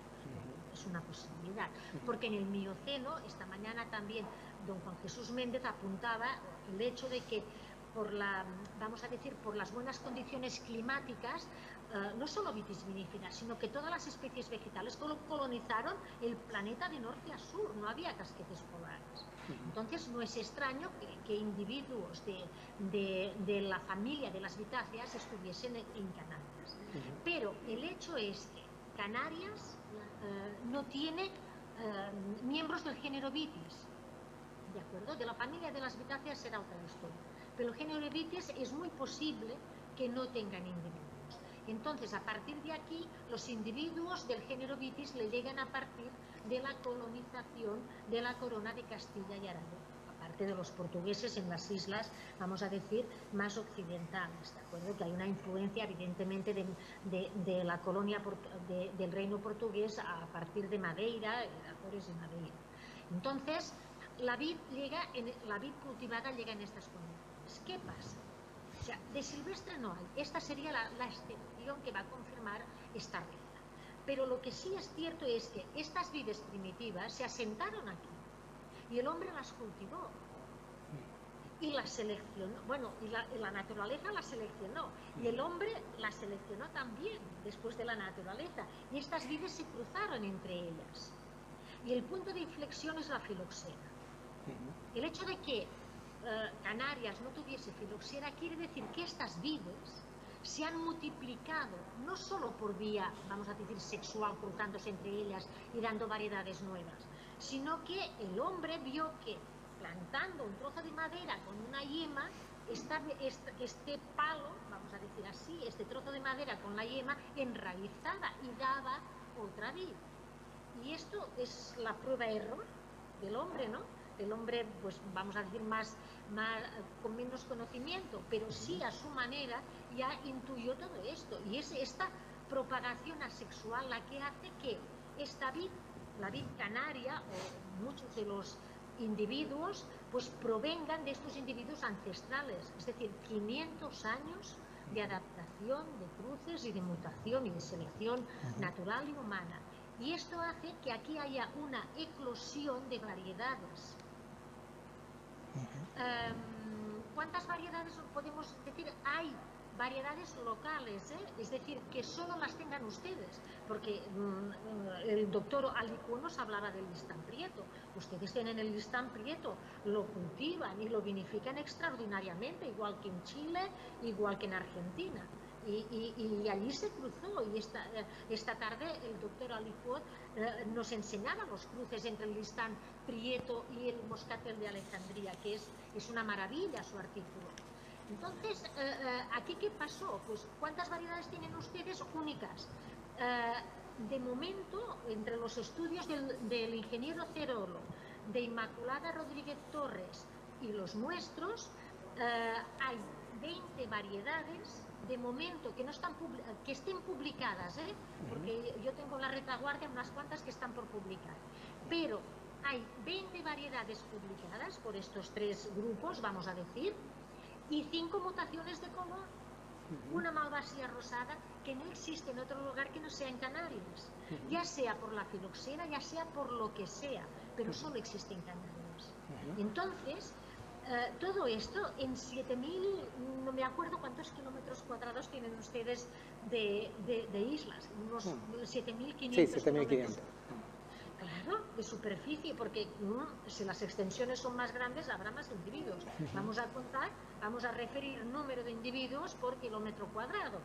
Es una posibilidad, porque en el Mioceno, esta mañana también don Juan Jesús Méndez apuntaba el hecho de que vamos a decir, por las buenas condiciones climáticas, no solo vitis vinífera, sino que todas las especies vegetales colonizaron el planeta de norte a sur, no había casquetes polares. Entonces no es extraño que individuos de la familia de las vitáceas estuviesen en Canarias. Pero el hecho es que Canarias no tiene miembros del género Vitis, ¿de acuerdo? De la familia de las vitáceas será otra historia, pero el género Vitis es muy posible que no tengan individuos. Entonces, a partir de aquí, los individuos del género Vitis le llegan a partir de la colonización de la corona de Castilla y Aragón, aparte de los portugueses en las islas, vamos a decir, más occidentales, ¿de acuerdo? Que hay una influencia, evidentemente, de la colonia del reino portugués a partir de Madeira, Azores y Madeira. Entonces, la vid cultivada llega en estas condiciones. ¿Qué pasa? O sea, de silvestre no hay. Esta sería la excepción que va a confirmar esta regla. Pero lo que sí es cierto es que estas vides primitivas se asentaron aquí y el hombre las cultivó y las seleccionó. Bueno, y la naturaleza las seleccionó y el hombre las seleccionó también después de la naturaleza. Y estas vides se cruzaron entre ellas. Y el punto de inflexión es la filoxera. El hecho de que Canarias no tuviese filoxera quiere decir que estas vides se han multiplicado no solo por vía, vamos a decir, sexual, cruzándose entre ellas y dando variedades nuevas, sino que el hombre vio que plantando un trozo de madera con una yema, este palo, vamos a decir así, este trozo de madera con la yema enraizaba y daba otra vid. Y esto es la prueba-error del hombre, ¿no? El hombre, pues vamos a decir, con menos conocimiento, pero sí a su manera ya intuyó todo esto. Y es esta propagación asexual la que hace que esta vid, la vid canaria, o muchos de los individuos, pues provengan de estos individuos ancestrales. Es decir, 500 años de adaptación, de cruces y de mutación y de selección natural y humana. Y esto hace que aquí haya una eclosión de variedades. ¿Cuántas variedades podemos decir? Hay variedades locales, es decir, que solo las tengan ustedes, porque el doctor Alicuo nos hablaba del listán prieto. Ustedes tienen el listán prieto, lo cultivan y lo vinifican extraordinariamente, igual que en Chile, igual que en Argentina. Y allí se cruzó, y esta tarde el doctor Alicuot nos enseñaba los cruces entre el listán prieto y el moscatel de Alejandría, que es una maravilla su artículo. Entonces, ¿aquí qué pasó? Pues, ¿cuántas variedades tienen ustedes únicas? De momento, entre los estudios del ingeniero Cerolo, de Inmaculada Rodríguez Torres y los nuestros, hay 20 variedades de momento que no están que estén publicadas, porque yo tengo en la retaguardia unas cuantas que están por publicar, pero hay 20 variedades publicadas por estos tres grupos, vamos a decir, y 5 mutaciones de color. Una malvasía rosada que no existe en otro lugar que no sea en Canarias, ya sea por la filoxera, ya sea por lo que sea, pero solo existe en Canarias. Entonces, todo esto en 7.000, no me acuerdo cuántos kilómetros cuadrados tienen ustedes de islas, unos 7.500 kilómetros. Claro, de superficie, porque si las extensiones son más grandes habrá más individuos. Vamos a contar, vamos a referir número de individuos por kilómetro cuadrado.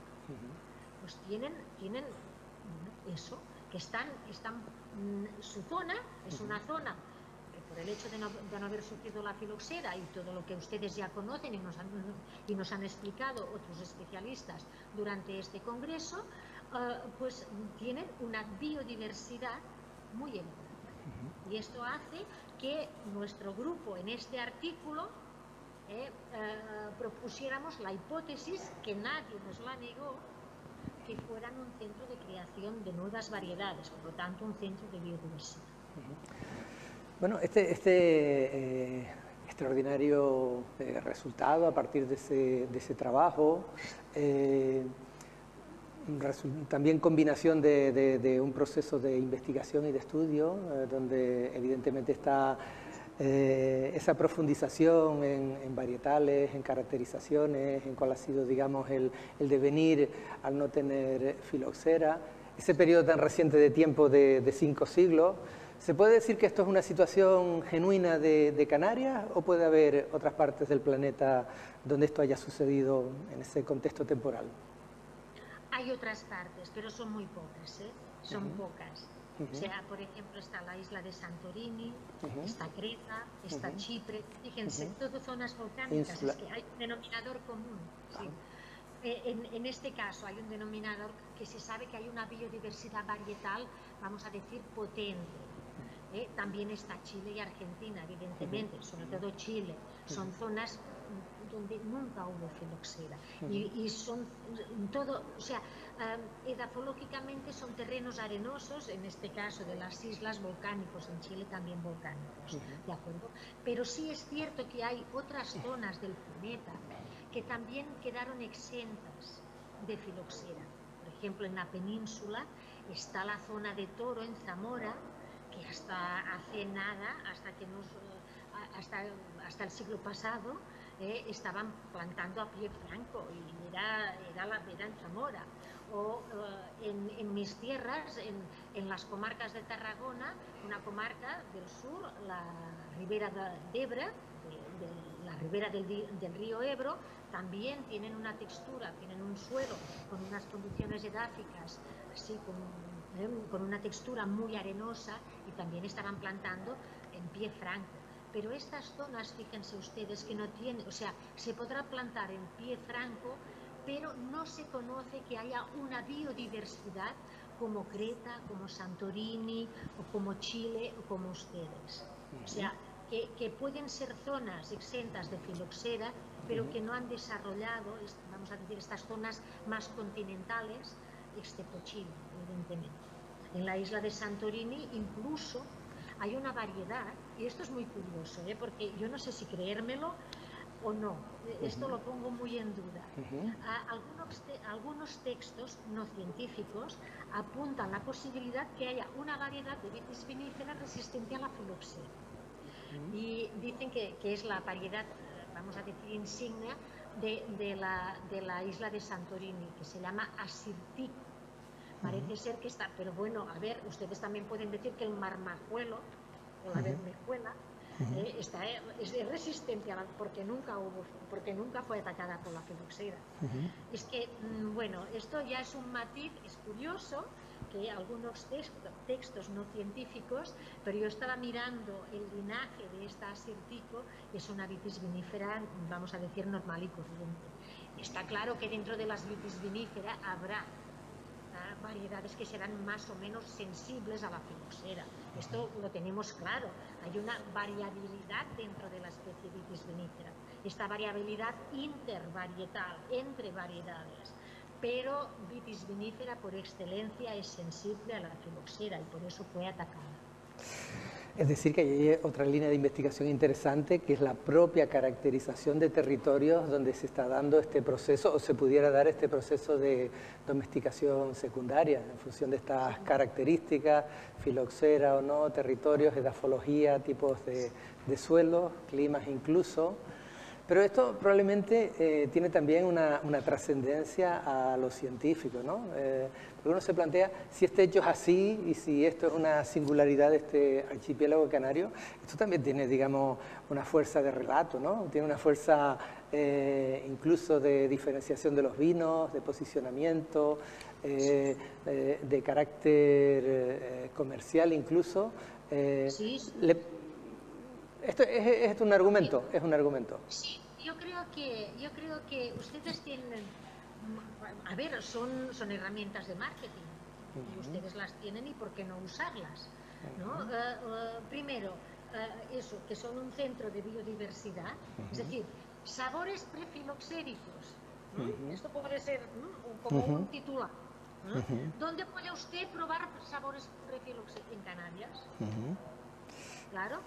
Pues tienen eso, que están su zona es una zona que por el hecho de no haber sufrido la filoxera y todo lo que ustedes ya conocen y nos han explicado otros especialistas durante este congreso, pues tienen una biodiversidad muy elevada. Y esto hace que nuestro grupo en este artículo propusiéramos la hipótesis, que nadie nos la negó, que fueran un centro de creación de nuevas variedades, por lo tanto un centro de biodiversidad. Bueno, este extraordinario resultado a partir de ese trabajo, también combinación de un proceso de investigación y de estudio, donde evidentemente está esa profundización en varietales, en caracterizaciones, en cuál ha sido, digamos, el devenir al no tener filoxera, ese periodo tan reciente de tiempo de 5 siglos. ¿Se puede decir que esto es una situación genuina de Canarias o puede haber otras partes del planeta donde esto haya sucedido en ese contexto temporal? Hay otras partes, pero son muy pocas, son pocas. O sea, por ejemplo, está la isla de Santorini, está Creta, está Chipre. Fíjense, todas zonas volcánicas, es que hay un denominador común. Sí. En este caso hay un denominador que se sabe que hay una biodiversidad varietal, vamos a decir, potente. También está Chile y Argentina, evidentemente, sobre todo Chile. Son zonas donde nunca hubo filoxera y son todo, o sea, edafológicamente son terrenos arenosos, en este caso de las islas, volcánicos, en Chile también volcánicos, ¿de acuerdo? Pero sí es cierto que hay otras zonas del planeta que también quedaron exentas de filoxera. Por ejemplo, en la península está la zona de Toro, en Zamora, que hasta hace nada, hasta el siglo pasado, estaban plantando a pie franco y era la vera en Zamora. O en mis tierras, en las comarcas de Tarragona, una comarca del sur, la ribera de Ebra, la ribera del río Ebro, también tienen una textura, tienen un suelo con unas condiciones edáficas, así con una textura muy arenosa, y también estaban plantando en pie franco. Pero estas zonas, fíjense ustedes, que no tienen, o sea, se podrá plantar en pie franco, pero no se conoce que haya una biodiversidad como Creta, como Santorini, o como Chile, o como ustedes. O sea, que pueden ser zonas exentas de filoxera, pero que no han desarrollado, vamos a decir, estas zonas más continentales, excepto Chile, evidentemente. En la isla de Santorini incluso hay una variedad, y esto es muy curioso, porque yo no sé si creérmelo, o no. Esto lo pongo muy en duda. Algunos textos no científicos apuntan la posibilidad que haya una variedad de Vitis vinifera resistente a la filoxera. Y dicen que es la variedad, vamos a decir, insignia de la isla de Santorini, que se llama Asirtico. Parece ser que está, pero bueno, a ver, ustedes también pueden decir que el marmajuelo o la bermejuela es resistente porque nunca fue atacada por la filoxera. Es que, bueno, esto ya es un matiz, es curioso que algunos textos no científicos, pero yo estaba mirando el linaje de esta Asirtico, es una Vitis vinifera, vamos a decir, normal y corriente. Está claro que dentro de las Vitis vinifera habrá variedades que serán más o menos sensibles a la filoxera. Esto lo tenemos claro. Hay una variabilidad dentro de la especie Vitis vinifera. Esta variabilidad intervarietal, entre variedades. Pero Vitis vinifera por excelencia es sensible a la filoxera y por eso fue atacada. Es decir, que hay otra línea de investigación interesante, que es la propia caracterización de territorios donde se está dando este proceso, o se pudiera dar este proceso de domesticación secundaria, en función de estas características, filoxera o no, territorios, edafología, tipos de suelos, climas incluso. Pero esto probablemente tiene también una trascendencia a lo científico, ¿no? Porque uno se plantea si este hecho es así y si esto es una singularidad de este archipiélago canario, esto también tiene, digamos, una fuerza de relato, ¿no? Tiene una fuerza incluso de diferenciación de los vinos, de posicionamiento, de carácter comercial incluso. Esto es un argumento, es un argumento. Sí, yo creo que ustedes tienen, a ver, son herramientas de marketing y ustedes las tienen y por qué no usarlas, ¿no? Primero, eso, que son un centro de biodiversidad, es decir, sabores prefiloxéricos, esto puede ser como un titular, ¿dónde puede usted probar sabores prefiloxéricos? En Canarias. Claro,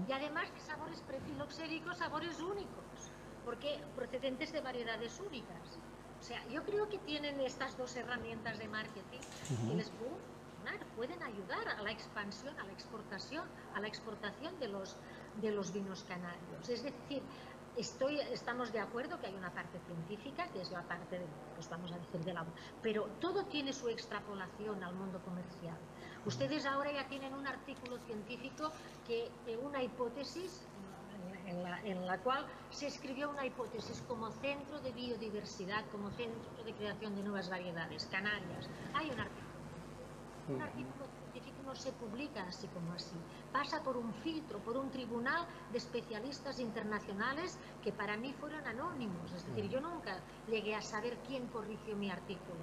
y además de sabores prefiloxéricos, sabores únicos, porque procedentes de variedades únicas. O sea, yo creo que tienen estas dos herramientas de marketing que les pueden ayudar a la expansión, a la exportación de los vinos canarios. Es decir, estamos de acuerdo que hay una parte científica, que es la parte, pues vamos a decir, pero todo tiene su extrapolación al mundo comercial. Ustedes ahora ya tienen un artículo científico que una hipótesis en la cual se escribió una hipótesis como centro de biodiversidad, como centro de creación de nuevas variedades, Canarias. Hay un artículo. Un artículo científico no se publica así como así. Pasa por un filtro, por un tribunal de especialistas internacionales que para mí fueron anónimos. Es decir, yo nunca llegué a saber quién corrigió mi artículo.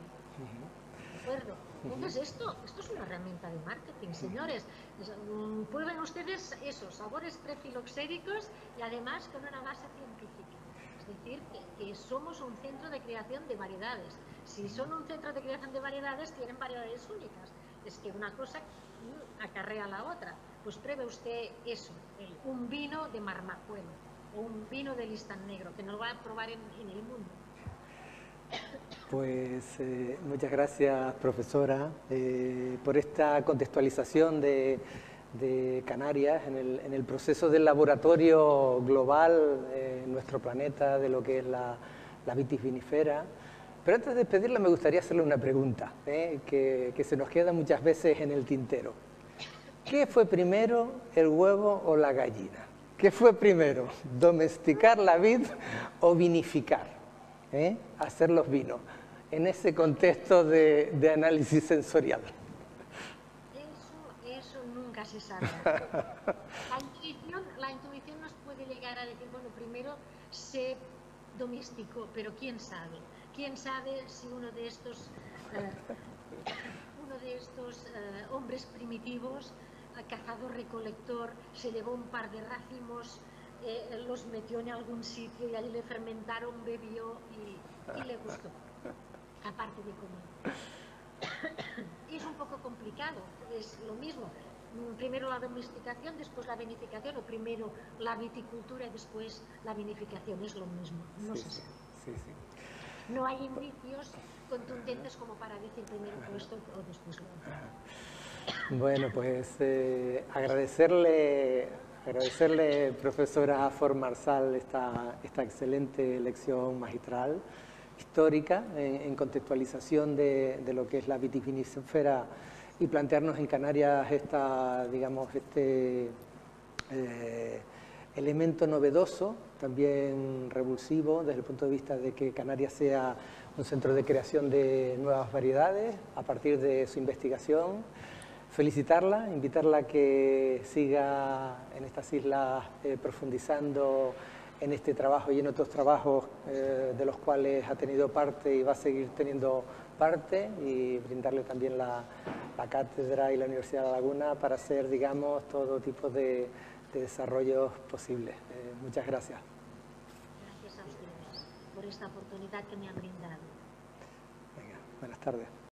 ¿De acuerdo? Entonces esto es una herramienta de marketing, señores. Prueben ustedes esos sabores prefiloxéricos y además con una base científica. Es decir, que somos un centro de creación de variedades. Si son un centro de creación de variedades, tienen variedades únicas. Es que una cosa acarrea a la otra. Pues pruebe usted eso, un vino de marmajuelo o un vino de listán negro, que no lo va a probar en el mundo. Pues muchas gracias, profesora, por esta contextualización de Canarias en el proceso del laboratorio global en nuestro planeta de lo que es la Vitis vinifera. Pero antes de despedirla me gustaría hacerle una pregunta, que se nos queda muchas veces en el tintero. ¿Qué fue primero, el huevo o la gallina? ¿Qué fue primero, domesticar la vid o vinificar? Hacer los vinos, en ese contexto de análisis sensorial. Eso nunca se sabe. La intuición nos puede llegar a decir, bueno, primero se domesticó, pero quién sabe. ¿Quién sabe si uno de estos hombres primitivos, cazador-recolector, se llevó un par de racimos, los metió en algún sitio y allí le fermentaron, bebió y le gustó, aparte de comer? Es un poco complicado, es lo mismo. primero la domesticación, después la vinificación, o primero la viticultura y después la vinificación, es lo mismo, no se sabe. No hay indicios contundentes como para decir primero esto o después lo otro. Bueno, pues agradecerle, profesora Fort-Marsal, esta excelente lección magistral, histórica, en contextualización de lo que es la vitivinícola y plantearnos en Canarias este elemento novedoso, también revulsivo desde el punto de vista de que Canarias sea un centro de creación de nuevas variedades a partir de su investigación. Felicitarla, invitarla a que siga en estas islas profundizando en este trabajo y en otros trabajos de los cuales ha tenido parte y va a seguir teniendo parte, y brindarle también la cátedra y la Universidad de La Laguna para hacer, digamos, todo tipo de desarrollos posibles. Muchas gracias. Gracias a ustedes por esta oportunidad que me han brindado. Venga, buenas tardes.